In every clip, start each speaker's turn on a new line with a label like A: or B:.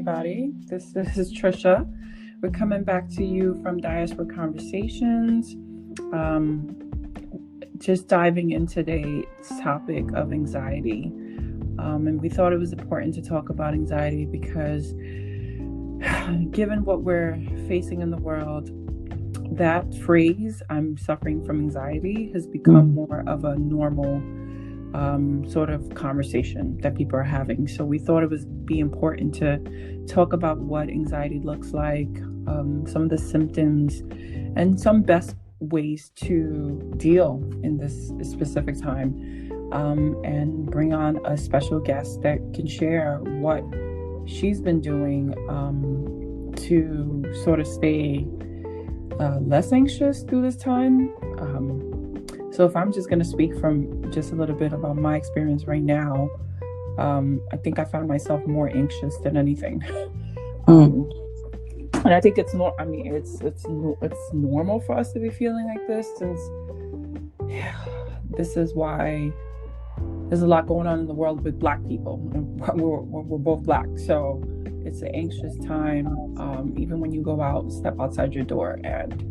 A: everybody. This is Trisha. We're coming back to you from Diaspora Conversations. Just diving into today's topic of anxiety. And we thought it was important to talk about anxiety because given what we're facing in the world, that phrase, I'm suffering from anxiety, has become more of a normal sort of conversation that people are having. So we thought it would be important to talk about what anxiety looks like, some of the symptoms, and some best ways to deal in this specific time, and bring on a special guest that can share what she's been doing to sort of stay less anxious through this time. So if I'm just going to speak from just a little bit about my experience right now, I think I found myself more anxious than anything. And I think it's normal for us to be feeling like this, since this is why there's a lot going on in the world with Black people. And we're both Black, so it's an anxious time, even when you go out, step outside your door. And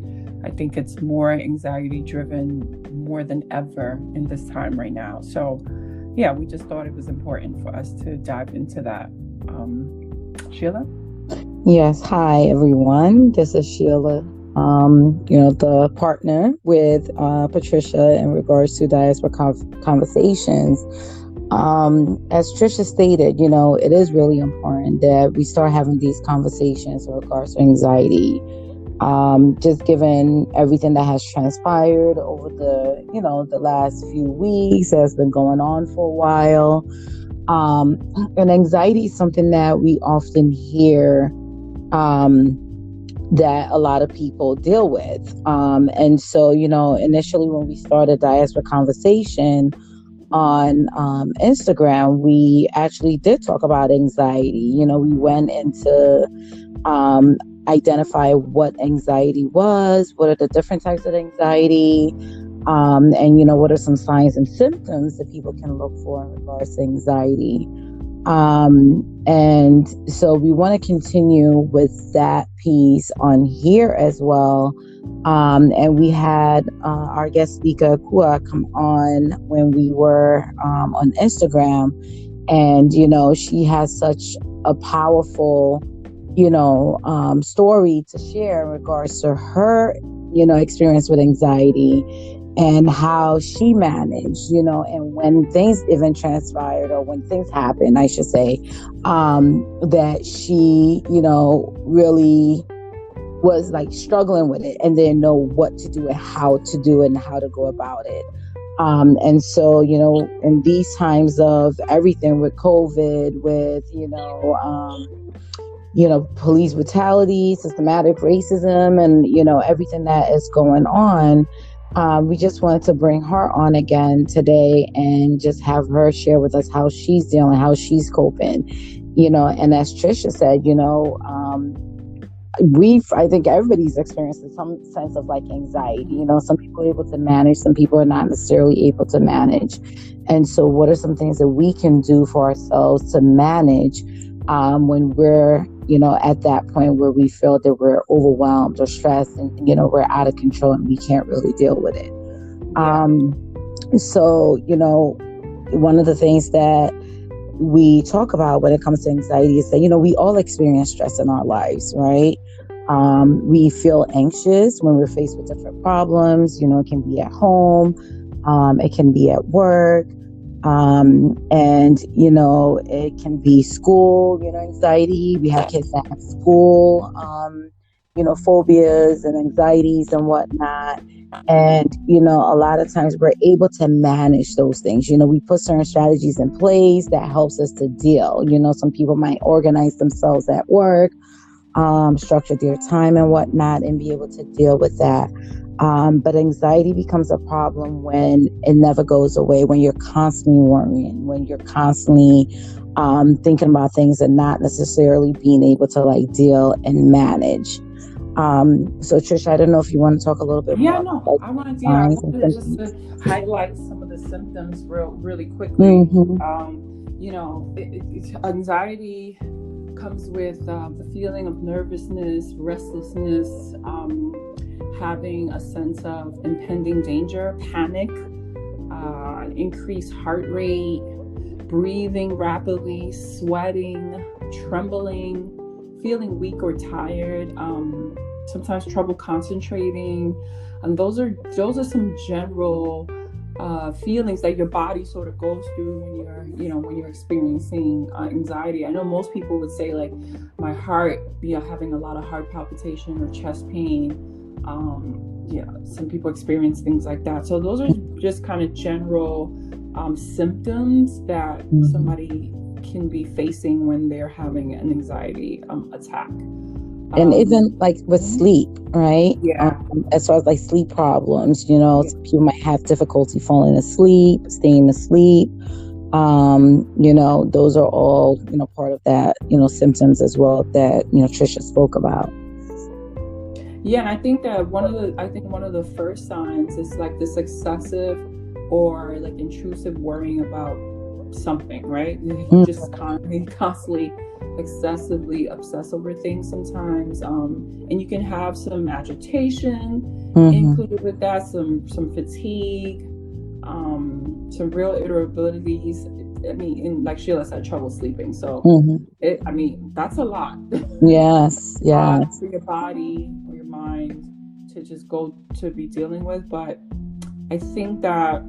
A: I think it's more anxiety driven more than ever in this time right now. So yeah, we just thought it was important for us to dive into that. Sheila?
B: Yes. Hi, everyone. This is Sheila, the partner with Patricia in regards to Diaspora Conversations. As Trisha stated, it is really important that we start having these conversations in regards to anxiety. Just given everything that has transpired over the last few weeks, has been going on for a while. And anxiety is something that we often hear that a lot of people deal with. And so, initially when we started Diaspora Conversation on Instagram, we actually did talk about anxiety. We went into identify what anxiety was, what are the different types of anxiety, and what are some signs and symptoms that people can look for in regards to anxiety. And so we want to continue with that piece on here as well. And we had our guest speaker Akua come on when we were on Instagram, and she has such a powerful story to share in regards to her experience with anxiety and how she managed, and when things even transpired, or when things happened, I should say, that she, really was like struggling with it and didn't know what to do and how to do it and how to go about it. And so, in these times of everything with COVID, with, police brutality, systematic racism, and, everything that is going on, we just wanted to bring her on again today and just have her share with us how she's dealing, how she's coping, and as Trisha said, I think everybody's experiencing some sense of like anxiety. Some people are able to manage, some people are not necessarily able to manage. And so what are some things that we can do for ourselves to manage when we're, at that point where we feel that we're overwhelmed or stressed and, we're out of control and we can't really deal with it. So, one of the things that we talk about when it comes to anxiety is that, we all experience stress in our lives, right? We feel anxious when we're faced with different problems. It can be at home, it can be at work, and it can be school, anxiety. We have kids that have school, phobias and anxieties and whatnot. And, a lot of times we're able to manage those things. We put certain strategies in place that helps us to deal. Some people might organize themselves at work, structure their time and whatnot, and be able to deal with that. But anxiety becomes a problem when it never goes away, when you're constantly worrying, when you're constantly thinking about things and not necessarily being able to like deal and manage. So Trish, I don't know if you want to talk a little bit more.
A: I wanted just to highlight some of the symptoms really quickly. Anxiety comes with the feeling of nervousness, restlessness, having a sense of impending danger, panic, increased heart rate, breathing rapidly, sweating, trembling, feeling weak or tired, sometimes trouble concentrating. And those are some general feelings that your body sort of goes through when you're experiencing anxiety. I know most people would say like my heart, having a lot of heart palpitation or chest pain. Some people experience things like that. So those are just kind of general symptoms that somebody can be facing when they're having an anxiety attack.
B: And even like with sleep, right?
A: Yeah.
B: As far as like sleep problems, some people might have difficulty falling asleep, staying asleep. Those are all, part of that, symptoms as well that, Trisha spoke about.
A: Yeah, and I think that one of the first signs is like this excessive or like intrusive worrying about something, right? You just constantly excessively obsess over things sometimes, and you can have some agitation included with that, some fatigue, some real irritabilities. I mean, and like Sheila said, trouble sleeping. So that's a lot.
B: Yes.
A: For your body or your mind to just go to be dealing with. But I think that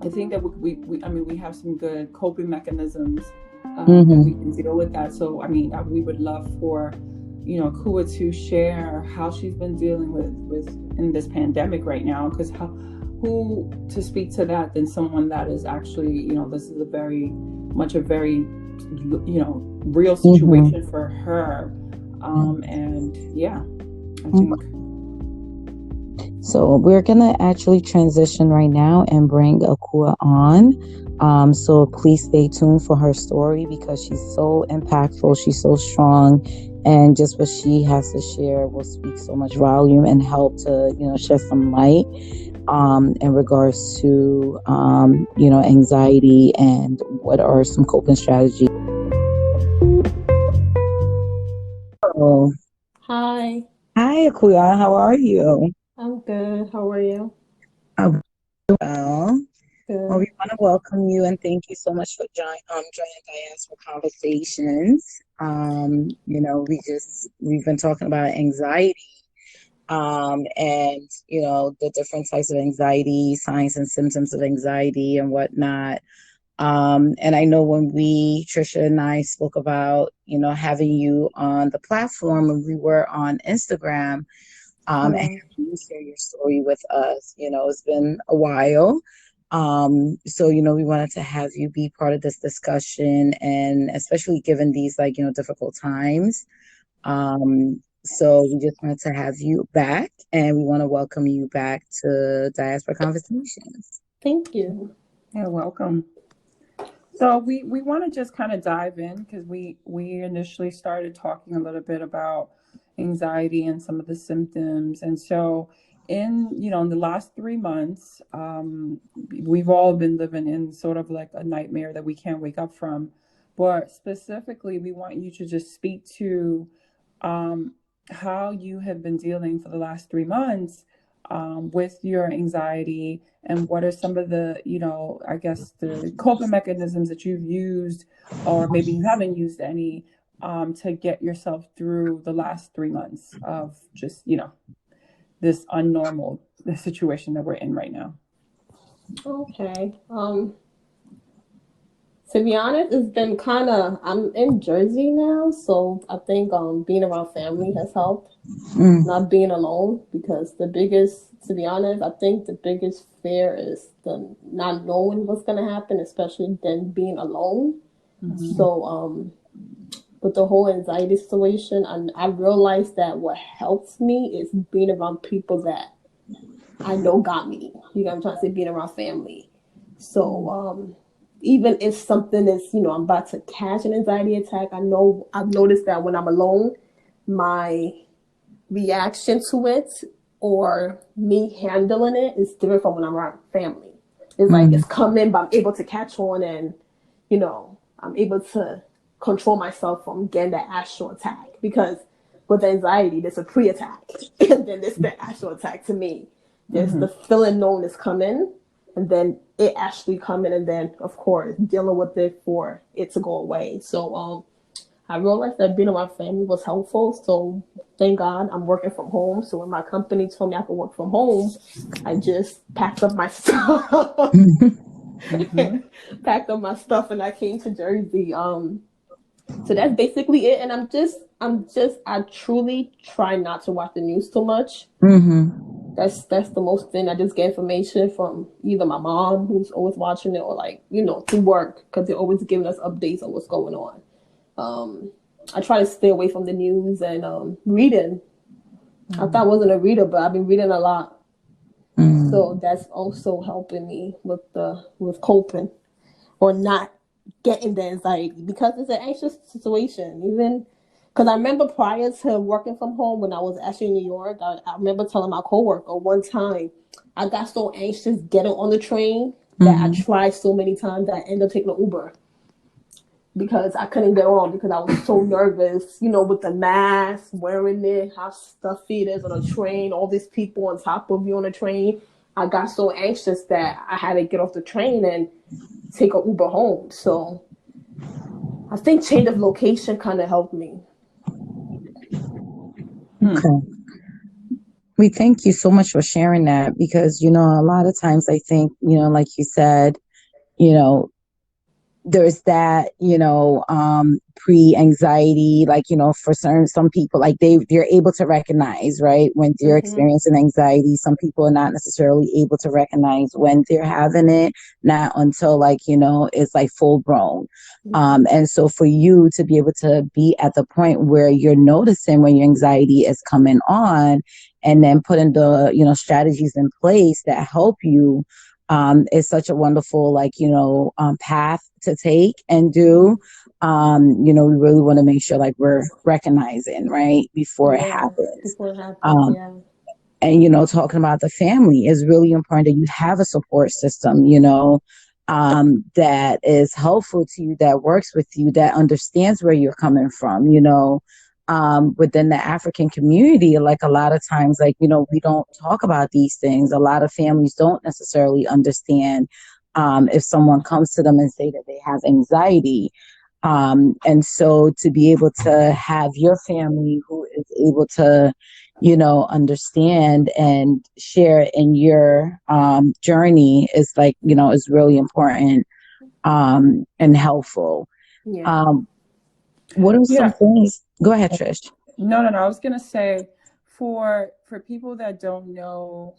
A: we have some good coping mechanisms that we can deal with that. So we would love for Akua to share how she's been dealing with in this pandemic right now, because who to speak to that than someone that is actually, this is a very real situation for her. And yeah, I think.
B: So we're going to actually transition right now and bring Akua on. So please stay tuned for her story, because she's so impactful. She's so strong. And just what she has to share will speak so much volume and help to, shed some light in regards to, anxiety and what are some coping strategies. Oh.
C: Hi.
B: Hi, Akua. How are you?
C: I'm good. How are you?
B: I'm well.
C: Good.
B: Well, we want to welcome you and thank you so much for joining Diaspora Conversations. We've been talking about anxiety, and the different types of anxiety, signs and symptoms of anxiety and whatnot. And I know when Trisha and I spoke about, having you on the platform when we were on Instagram, and having you share your story with us, it's been a while. So, we wanted to have you be part of this discussion, and especially given these difficult times. So we just wanted to have you back, and we want to welcome you back to Diaspora Conversations.
C: Thank you.
A: You're welcome. So we want to just kind of dive in, because we initially started talking a little bit about anxiety and some of the symptoms. And so in the last 3 months, we've all been living in sort of like a nightmare that we can't wake up from. But specifically, we want you to just speak to how you have been dealing for the last 3 months with your anxiety, and what are some of the, I guess the coping mechanisms that you've used, or maybe you haven't used any, to get yourself through the last 3 months of just, this unnormal situation that we're in right now.
C: Okay. To be honest, it's been I'm in Jersey now, so I think being around family has helped. Not being alone, because to be honest, I think the biggest fear is the not knowing what's going to happen, especially then being alone. So with the whole anxiety situation, I realized that what helps me is being around people that I know got me. You know what I'm trying to say? Being around family. So even if something is, I'm about to catch an anxiety attack, I've noticed that when I'm alone, my reaction to it or me handling it is different from when I'm around family. It's like it's coming, but I'm able to catch on, and I'm able to control myself from getting the actual attack, because with anxiety, there's a pre-attack, and then there's the actual attack. To me, there's the feeling known is coming, and then it actually coming, and then of course dealing with it for it to go away. So I realized that being around family was helpful. So thank God I'm working from home. So when my company told me I could work from home, I just packed up my stuff. Packed up my stuff and I came to Jersey. So that's basically it. And I truly try not to watch the news too much. That's the most thing. I just get information from either my mom, who's always watching it, or like, through work, because they're always giving us updates on what's going on. I try to stay away from the news and reading. I thought I wasn't a reader, but I've been reading a lot. So that's also helping me with coping or not getting the anxiety, because it's an anxious situation. Even because I remember prior to working from home, when I was actually in New York, I remember telling my coworker one time I got so anxious getting on the train that I tried so many times that I ended up taking an Uber, because I couldn't get on because I was so nervous, with the mask, wearing it, how stuffy it is on a train, all these people on top of you on a train. I got so anxious that I had to get off the train and take an Uber home. So I think change of location kind of helped me.
B: Okay. We thank you so much for sharing that, because, a lot of times I think, like you said, there's that, pre-anxiety, like, for some people, like they're able to recognize, right, when they're experiencing anxiety. Some people are not necessarily able to recognize when they're having it, not until like, it's like full grown. And so for you to be able to be at the point where you're noticing when your anxiety is coming on, and then putting the, strategies in place that help you, is such a wonderful, like, path to take and do. We really want to make sure like we're recognizing, right, before it happens. And, talking about the family is really important, that you have a support system, that is helpful to you, that works with you, that understands where you're coming from, within the African community. Like a lot of times, like, we don't talk about these things. A lot of families don't necessarily understand if someone comes to them and say that they have anxiety. And so to be able to have your family who is able to, understand and share in your journey is like, is really important and helpful. What are some things? Go ahead, Trish.
A: No. I was gonna say, for people that don't know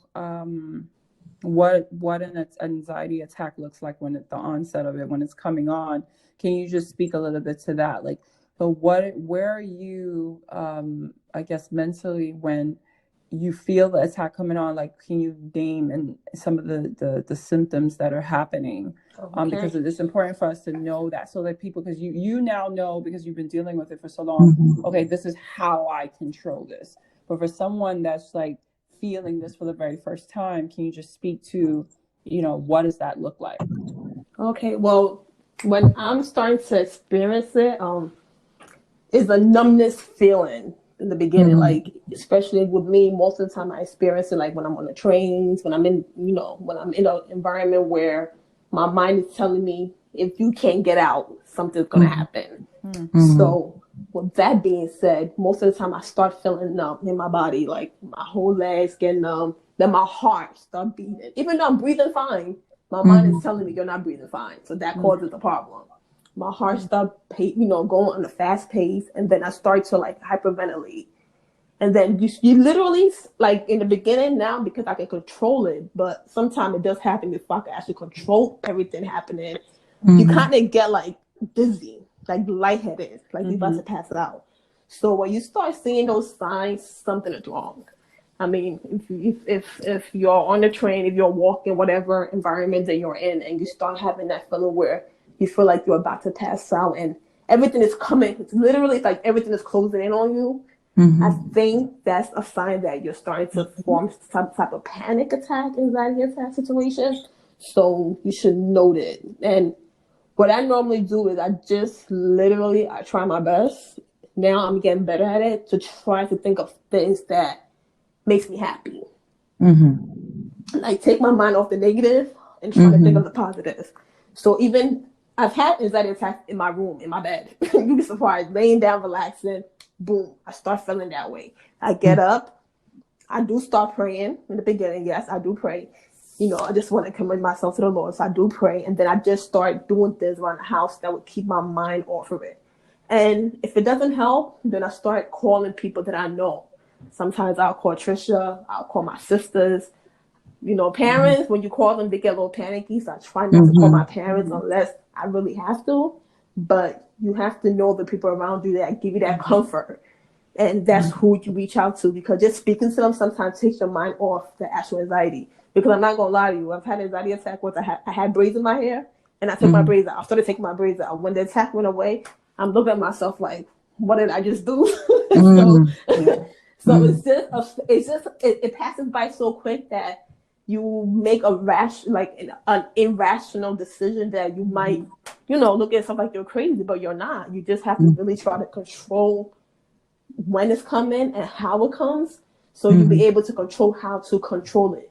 A: what an anxiety attack looks like, when at the onset of it, when it's coming on, can you just speak a little bit to that? Like, where are you, I guess, mentally when you feel the attack coming on? Like, can you name and some of the symptoms that are happening? Because it's important for us to know that, so that people, because you now know, because you've been dealing with it for so long, okay, this is how I control this. But for someone that's like feeling this for the very first time, can you just speak to, what does that look like?
C: Okay, well, when I'm starting to experience it, is a numbness feeling in the beginning. Like, especially with me, most of the time I experience it like when I'm on the trains, when I'm in, when I'm in an environment where my mind is telling me, if you can't get out, something's going to happen. So with that being said, most of the time I start feeling numb in my body, like my whole legs get numb, then my heart start beating. Even though I'm breathing fine, my mind is telling me you're not breathing fine. So that causes a problem. My heart starts, going on a fast pace, and then I start to like hyperventilate. And then you literally, like in the beginning now, because I can control it, but sometimes it does happen before I can actually control everything happening. You kind of get like dizzy, like lightheaded, like you're about to pass out. So when you start seeing those signs, something is wrong. I mean, if you're on the train, if you're walking, whatever environment that you're in, and you start having that feeling where you feel like you're about to pass out and everything is coming, it's literally like everything is closing in on you. I think that's a sign that you're starting to form some type of panic attack, anxiety attack situation. So you should note it. And what I normally do is I just literally, I try my best. Now I'm getting better at it to try to think of things that makes me happy. Like take my mind off the negative and try to think of the positive. So even I've had anxiety attacks in my room, in my bed. You'd be surprised. Laying down, relaxing, boom, I start feeling that way. I get up, I do start praying in the beginning. Yes, I do pray. You know, I just want to commit myself to the Lord. So I do pray. And then I just start doing things around the house that would keep my mind off of it. And if it doesn't help, then I start calling people that I know. Sometimes I'll call Trisha, I'll call my sisters. You know, parents, when you call them, they get a little panicky. So I try not to call my parents unless I really have to. But you have to know the people around you that give you that comfort. And that's who you reach out to, because just speaking to them sometimes takes your mind off the actual anxiety. Because I'm not going to lie to you, I've had an anxiety attack once. I had braids in my hair, and I took my braids out. I started taking my braids out. When the attack went away, I'm looking at myself like, what did I just do? So it passes by so quick that you make an irrational decision that you might, look at something like you're crazy, but you're not. You just have to really try to control when it's coming and how it comes, so you'll be able to control how to control it.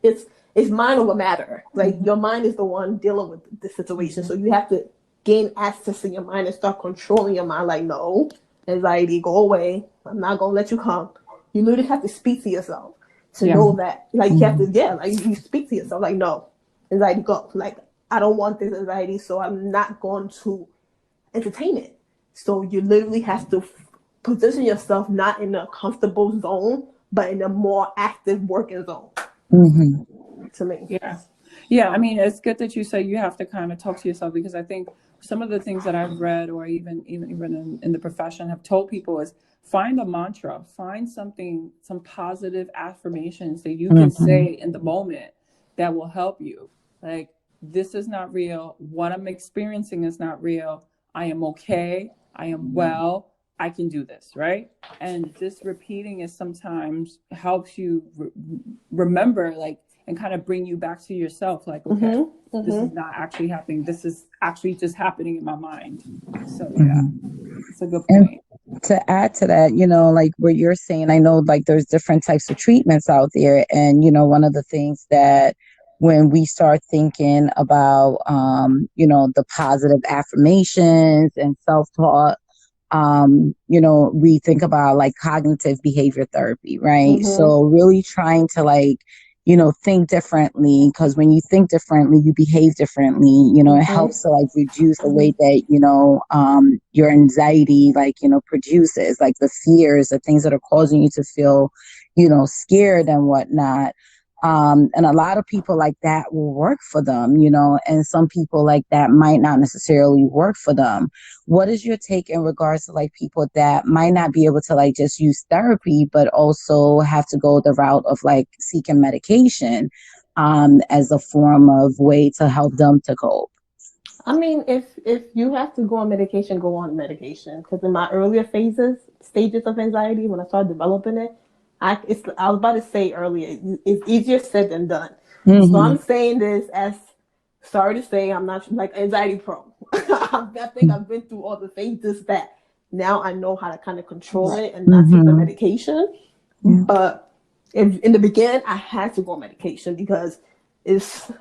C: It's mind over matter. Like your mind is the one dealing with the situation, so you have to gain access to your mind and start controlling your mind. Like, no, anxiety, go away. I'm not gonna let you come. You literally have to speak to yourself to know that. Like you have to, like you speak to yourself. Like, no, anxiety, go. Like, I don't want this anxiety, so I'm not going to entertain it. So you literally have to position yourself not in a comfortable zone, but in a more active working zone. To me.
A: Yeah. I mean, it's good that you say you have to kind of talk to yourself, because I think some of the things that I've read, or even in the profession, have told people is find a mantra, find something, some positive affirmations that you can say in the moment that will help you. Like, this is not real. What I'm experiencing is not real. I am okay. I am well. I can do this, right? And this repeating is sometimes helps you remember, like, and kind of bring you back to yourself. Like, okay, this is not actually happening. This is actually just happening in my mind. So yeah, it's a good point.
B: And to add to that, like what you're saying, I know like there's different types of treatments out there. And, one of the things that when we start thinking about, the positive affirmations and self-talk, we think about like cognitive behavior therapy, right? So really trying to like, think differently, because when you think differently, you behave differently. It helps to like reduce the way that, your anxiety, like, produces like the fears, the things that are causing you to feel, scared and whatnot. And a lot of people like that will work for them, and some people like that might not necessarily work for them. What is your take in regards to like people that might not be able to like just use therapy, but also have to go the route of like seeking medication, as a form of way to help them to cope?
C: I mean, if you have to go on medication, go on medication. Because in my earlier stages of anxiety, when I started developing it, I was about to say earlier, it's easier said than done. So I'm saying this as, sorry to say, I'm not like anxiety pro. I think I've been through all the phases that now I know how to kind of control it and not take the medication. But in the beginning, I had to go on medication because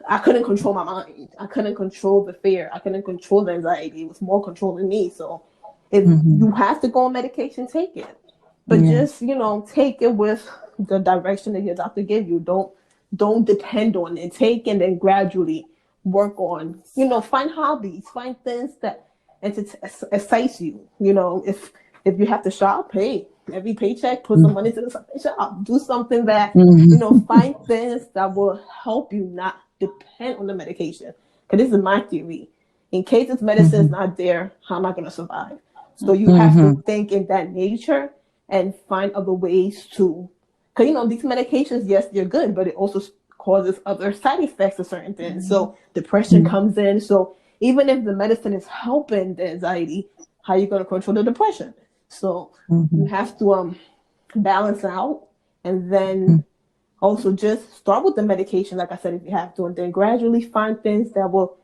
C: I couldn't control my mind. I couldn't control the fear. I couldn't control the anxiety. It was more controlling me. So if you have to go on medication, take it. But just, take it with the direction that your doctor gave you. Don't depend on it. Take and then gradually work on, find hobbies, find things that excite you. If you have to shop, hey, every paycheck, put some money to the shop. Do something that, find things that will help you not depend on the medication. Because this is my theory. In case this medicine is not there, how am I going to survive? So you have to think in that nature and find other ways to, because these medications, yes, they're good, but it also causes other side effects to certain things. So depression comes in. So even if the medicine is helping the anxiety, how are you going to control the depression? So you have to balance out, and then also just start with the medication, like I said, if you have to, and then gradually find things that will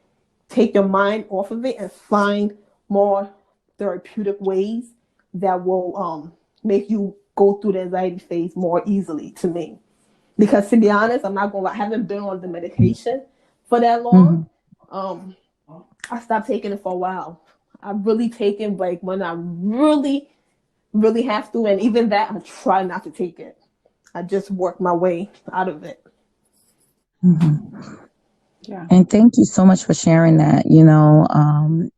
C: take your mind off of it and find more therapeutic ways that will make you go through the anxiety phase more easily, to me. Because to be honest, I'm not gonna lie, I haven't been on the medication for that long. I stopped taking it for a while. I've really taken like when I really, really have to, and even that I try not to take it. I just work my way out of it.
B: Yeah. And thank you so much for sharing that,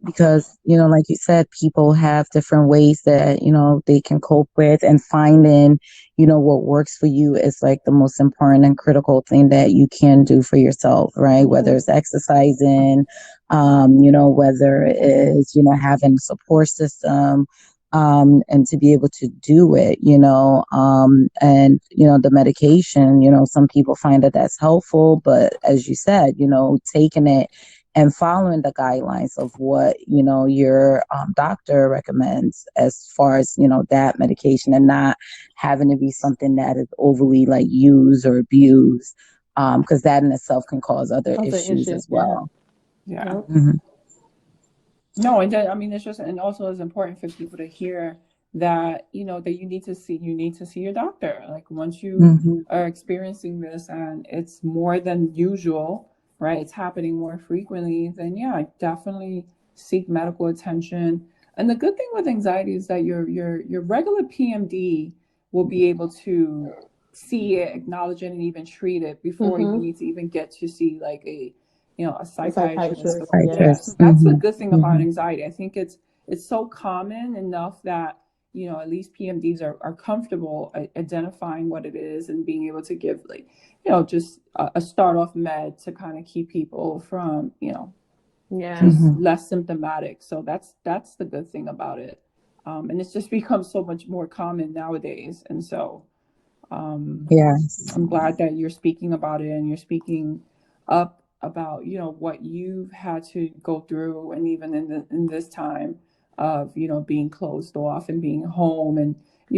B: because, like you said, people have different ways that, they can cope with, and finding, what works for you is like the most important and critical thing that you can do for yourself, right? Whether it's exercising, whether it is, having a support system, and to be able to do it, and, the medication, some people find that that's helpful, but as you said, taking it and following the guidelines of what, your doctor recommends as far as, that medication, and not having to be something that is overly like used or abused, because that in itself can cause other issues as well.
A: Yeah. No, and I mean, it's just, and also it's important for people to hear that, that you need to see your doctor. Like once you are experiencing this and it's more than usual, right? It's happening more frequently, then yeah, definitely seek medical attention. And the good thing with anxiety is that your regular PMD will be able to see it, acknowledge it, and even treat it before you need to even get to see like a psychiatrist. Yeah. So that's the good thing about anxiety. I think it's so common enough that, at least PMDs are comfortable identifying what it is and being able to give like, just a start off med to kind of keep people from, just less symptomatic. So that's the good thing about it. And it's just become so much more common nowadays. And so, I'm glad that you're speaking about it and you're speaking up about, what you've had to go through, and even in this time of, being closed off and being home. And,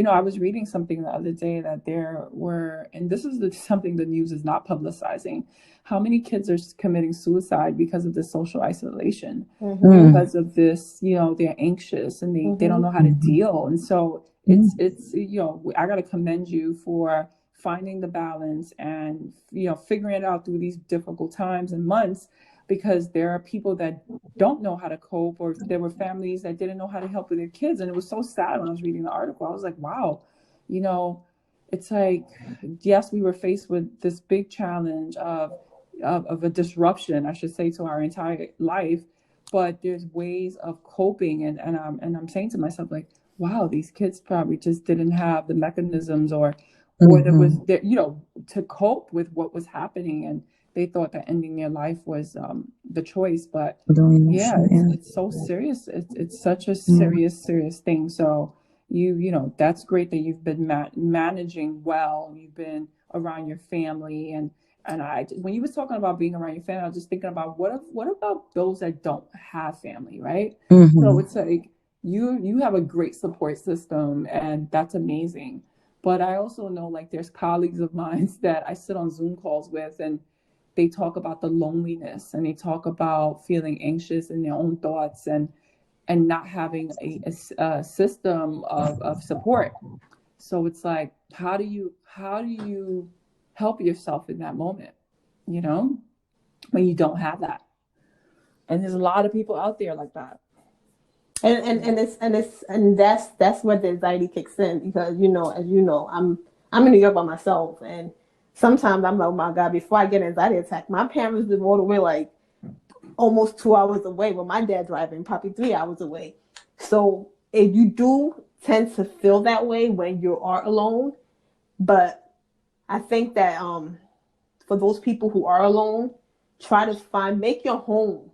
A: I was reading something the other day that there were, and this is something the news is not publicizing, how many kids are committing suicide because of the social isolation, because of this, they're anxious and they don't know how to deal. And so it's I got to commend you for finding the balance and, figuring it out through these difficult times and months, because there are people that don't know how to cope, or there were families that didn't know how to help with their kids. And it was so sad when I was reading the article. I was like, wow, it's like, yes, we were faced with this big challenge of a disruption, I should say, to our entire life, but there's ways of coping. And I'm saying to myself, like, wow, these kids probably just didn't have the mechanisms or there was, to cope with what was happening. And they thought that ending their life was the choice. But yeah, it's so serious. It's such a serious thing. So that's great that you've been managing well. You've been around your family. And when you was talking about being around your family, I was just thinking about what about those that don't have family, right? So it's like you have a great support system, and that's amazing. But I also know, like, there's colleagues of mine that I sit on Zoom calls with, and they talk about the loneliness, and they talk about feeling anxious in their own thoughts, and not having a system of support. So it's like, how do you help yourself in that moment, when you don't have that? And there's a lot of people out there like that.
C: And that's where the anxiety kicks in, because as you know, I'm in New York by myself, and sometimes I'm like, oh my God, before I get an anxiety attack, my parents live all the way like almost 2 hours away, with my dad driving probably 3 hours away. So if you do tend to feel that way when you are alone, but I think that for those people who are alone, try to make your home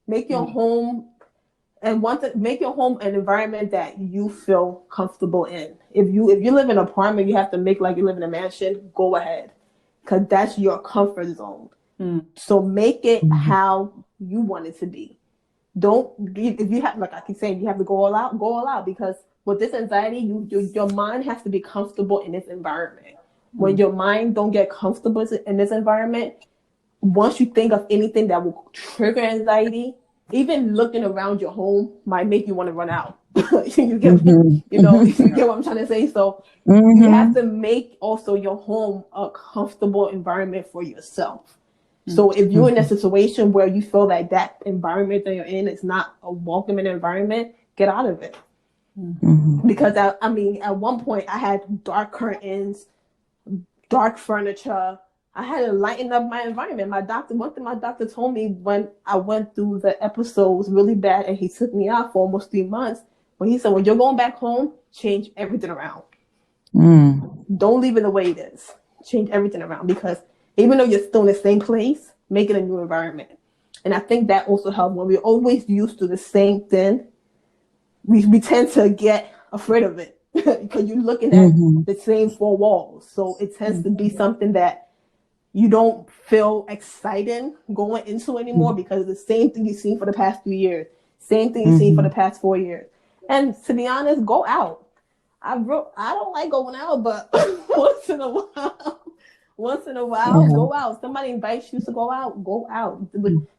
C: and make your home an environment that you feel comfortable in. If you live in an apartment, you have to make like you live in a mansion. Go ahead, because that's your comfort zone. So make it how you want it to be. If you have, like I keep saying, you have to go all out. Go all out, because with this anxiety, your mind has to be comfortable in this environment. When your mind don't get comfortable in this environment, once you think of anything that will trigger anxiety, even looking around your home might make you want to run out. You get, you get what I'm trying to say. So you have to make also your home a comfortable environment for yourself. So if you're in a situation where you feel like that environment that you're in is not a welcoming environment, get out of it. Because I mean, at one point I had dark curtains, dark furniture. I had to lighten up my environment. One thing my doctor told me when I went through the episodes really bad and he took me out for almost 3 months, when he said, when you're going back home, change everything around. Don't leave it the way it is. Change everything around, because even though you're still in the same place, make it a new environment. And I think that also helps. When we're always used to the same thing, we tend to get afraid of it because you're looking at the same four walls. So it tends to be something that you don't feel exciting going into anymore, because it's the same thing you've seen for the past 3 years, same thing you've seen for the past 4 years. And to be honest, go out. I don't like going out, but once in a while, go out. Somebody invites you to go out.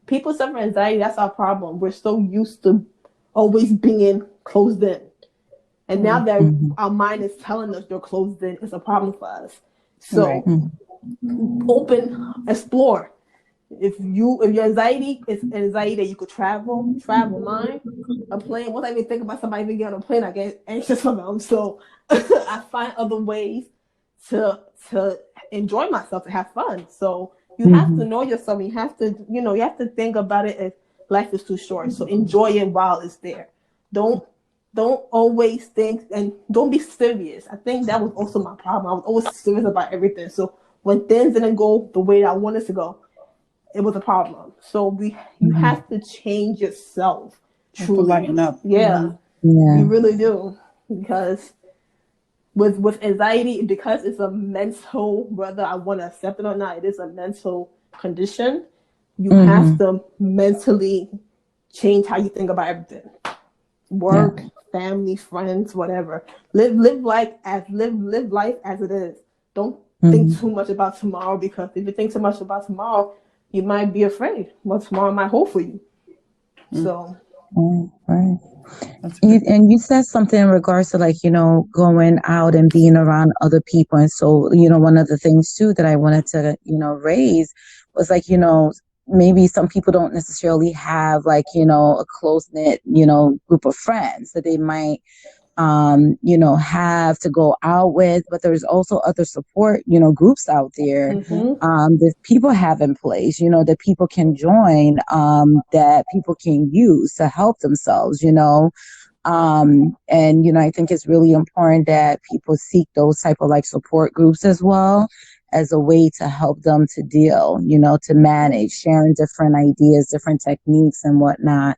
C: People suffer anxiety. That's our problem. We're so used to always being closed in. And now that our mind is telling us you're closed in, it's a problem for us. So open, explore. If your anxiety is anxiety that you could travel. Mine, a plane. Once I even think about somebody being on a plane, I get anxious for them. So I find other ways to enjoy myself, to have fun. So you have to know yourself. You have to think about it as life is too short. So enjoy it while it's there. Don't always think, and don't be serious. I think that was also my problem. I was always serious about everything. So when things didn't go the way I wanted to go, it was a problem. So you have to change yourself. Truly,
A: to lighten up.
C: Yeah, you really do. Because with anxiety, because it's a mental, whether I want to accept it or not, it is a mental condition. You have to mentally change how you think about everything. Work, family, friends, whatever. Live life as it is. Don't think too much about tomorrow, because if you think too much about tomorrow, you might be afraid what tomorrow might hold for you. So
B: right. And you said something in regards to, like, going out and being around other people. And so, one of the things too that I wanted to, raise was, like, maybe some people don't necessarily have, like, a close knit, group of friends that they might, have to go out with, but there's also other support, groups out there, that people have in place, that people can join, that people can use to help themselves, and, I think it's really important that people seek those type of, like, support groups as well, as a way to help them to deal, to manage, sharing different ideas, different techniques and whatnot,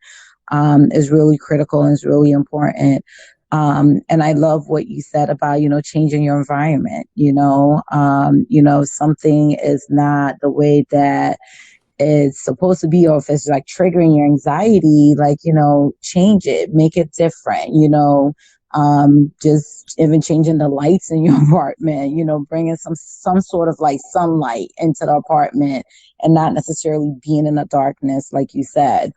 B: is really critical and is really important. And I love what you said about, changing your environment, something is not the way that it's supposed to be, or if it's like triggering your anxiety, like, change it, make it different, just even changing the lights in your apartment, bringing some sort of like sunlight into the apartment and not necessarily being in the darkness, like you said.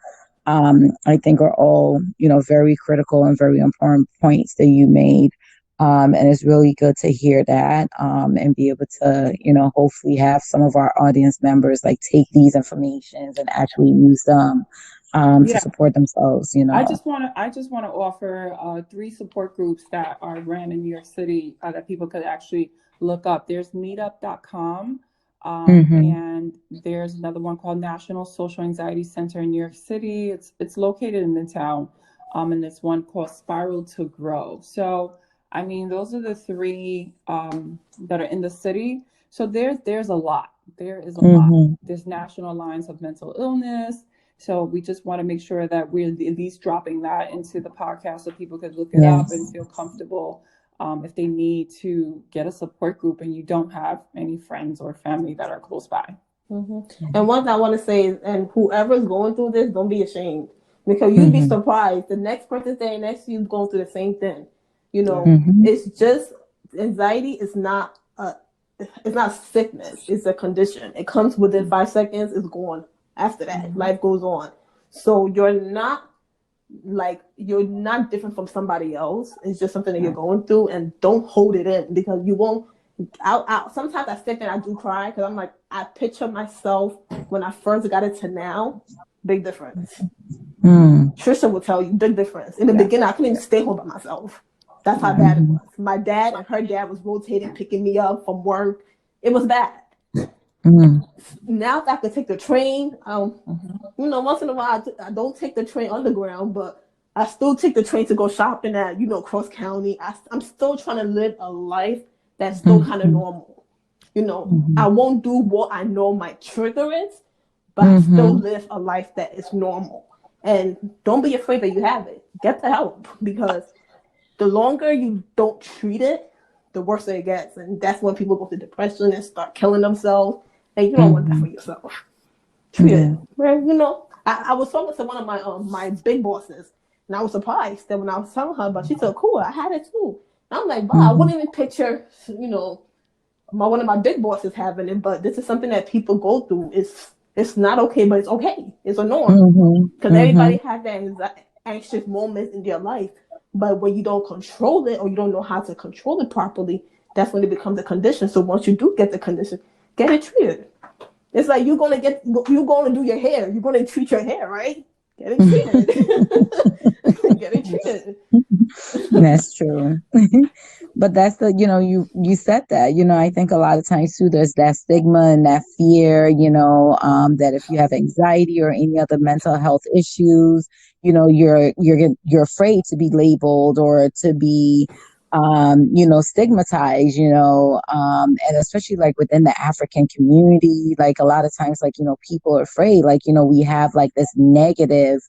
B: I think are all, very critical and very important points that you made. And it's really good to hear that, and be able to, hopefully have some of our audience members like take these informations and actually use them, to support themselves,
A: I just want to offer 3 support groups that are ran in New York City, that people could actually look up. There's meetup.com. And there's another one called National Social Anxiety Center in New York City. It's located in Midtown. And there's one called Spiral to Grow. So, I mean, those are the 3 that are in the city. So there's a lot. There is a lot. There's National Alliance of Mental Illness. So we just want to make sure that we're at least dropping that into the podcast so people could look it up and feel comfortable. If they need to get a support group and you don't have any friends or family that are close by.
C: And one thing I want to say is, and whoever's going through this, don't be ashamed, because you'd be surprised. The next person standing next to you is going through the same thing. It's just, anxiety is not it's not sickness, it's a condition. It comes within 5 seconds, it's gone. After that, life goes on. So you're not different from somebody else. It's just something that you're going through, and don't hold it in, because you won't. Sometimes I sit there and I do cry, because I'm like, I picture myself when I first got it to now. Big difference. Trisha will tell you, big difference. In the beginning, I couldn't even stay home by myself. That's how bad it was. My dad and her dad was rotating, picking me up from work. It was bad. Now that I could take the train, once in a while I don't take the train underground, but I still take the train to go shopping at, cross county. I'm still trying to live a life that's still kind of normal. I won't do what I know my trigger is, but I still live a life that is normal. And don't be afraid that you have it. Get the help, because the longer you don't treat it, the worse it gets. And that's when people go to depression and start killing themselves. And you don't want that for yourself. Treat it. I was talking to one of my big bosses, and I was surprised that when I was telling her about, she said, "Cool, I had it too." And I'm like, "Wow, I wouldn't even picture, one of my big bosses having it." But this is something that people go through. It's not okay, but it's okay. It's a norm, because everybody has that anxious moments in their life. But when you don't control it, or you don't know how to control it properly, that's when it becomes a condition. So once you do get the condition, get it treated. It's like you're going to do your hair. You're going to treat your hair, right? Get it treated. Get it treated.
B: That's true. But that's you said that, I think a lot of times too, there's that stigma and that fear, that if you have anxiety or any other mental health issues, you're afraid to be labeled or to be, stigmatized, and especially like within the African community, like a lot of times, like, people are afraid, like, we have like this negative,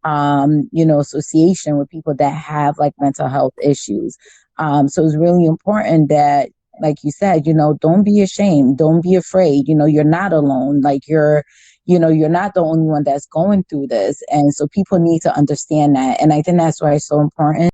B: association with people that have like mental health issues. So it's really important that, like you said, don't be ashamed. Don't be afraid. You're not alone. Like you're not the only one that's going through this. And so people need to understand that. And I think that's why it's so important